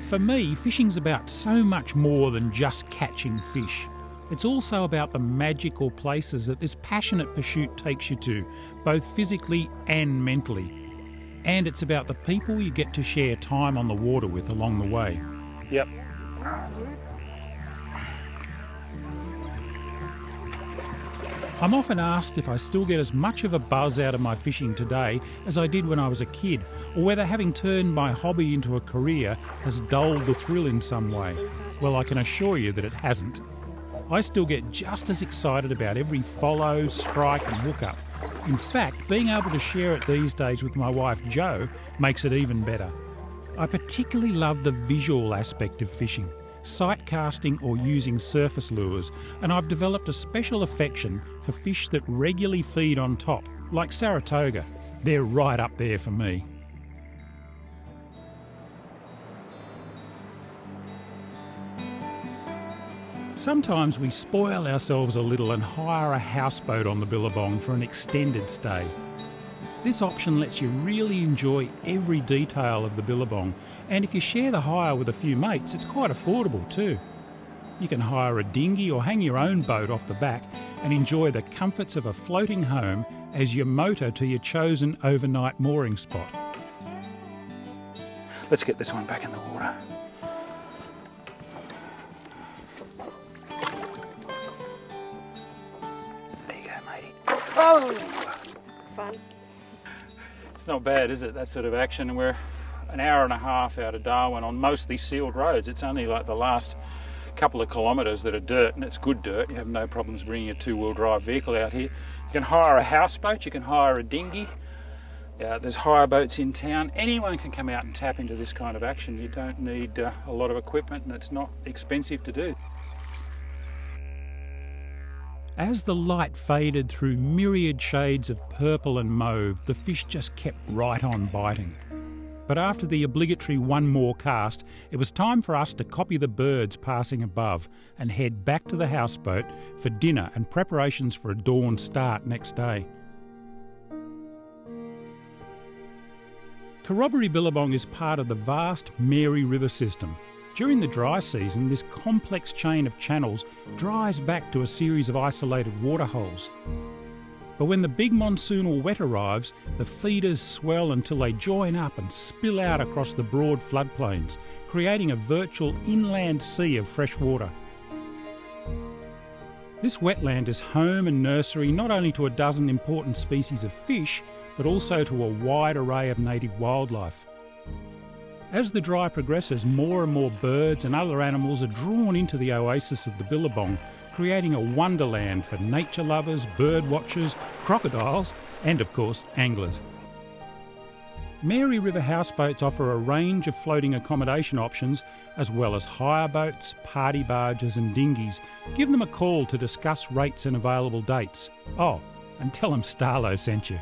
For me, fishing's about so much more than just catching fish. It's also about the magical places that this passionate pursuit takes you to, both physically and mentally. And it's about the people you get to share time on the water with along the way. Yep. I'm often asked if I still get as much of a buzz out of my fishing today as I did when I was a kid, or whether having turned my hobby into a career has dulled the thrill in some way. Well, I can assure you that it hasn't. I still get just as excited about every follow, strike and hook-up. In fact, being able to share it these days with my wife Jo makes it even better. I particularly love the visual aspect of fishing, sight casting or using surface lures, and I've developed a special affection for fish that regularly feed on top, like Saratoga. They're right up there for me. Sometimes we spoil ourselves a little and hire a houseboat on the Billabong for an extended stay. This option lets you really enjoy every detail of the Billabong, and if you share the hire with a few mates, it's quite affordable too. You can hire a dinghy or hang your own boat off the back and enjoy the comforts of a floating home as your motor to your chosen overnight mooring spot. Let's get this one back in the water. There you go, matey. Oh! Fun. It's not bad, is it, that sort of action? We're an hour and a half out of Darwin on mostly sealed roads. It's only like the last couple of kilometres that are dirt, and it's good dirt. You have no problems bringing a two-wheel drive vehicle out here. You can hire a houseboat, you can hire a dinghy. There's hire boats in town. Anyone can come out and tap into this kind of action. You don't need a lot of equipment, and it's not expensive to do. As the light faded through myriad shades of purple and mauve, the fish just kept right on biting. But after the obligatory one more cast, it was time for us to copy the birds passing above and head back to the houseboat for dinner and preparations for a dawn start next day. Corroboree Billabong is part of the vast Mary River system. During the dry season, this complex chain of channels dries back to a series of isolated waterholes. But when the big monsoonal wet arrives, the feeders swell until they join up and spill out across the broad floodplains, creating a virtual inland sea of fresh water. This wetland is home and nursery not only to a dozen important species of fish, but also to a wide array of native wildlife. As the dry progresses, more and more birds and other animals are drawn into the oasis of the Billabong, creating a wonderland for nature lovers, bird watchers, crocodiles and, of course, anglers. Mary River houseboats offer a range of floating accommodation options, as well as hire boats, party barges and dinghies. Give them a call to discuss rates and available dates. Oh, and tell them Starlo sent you.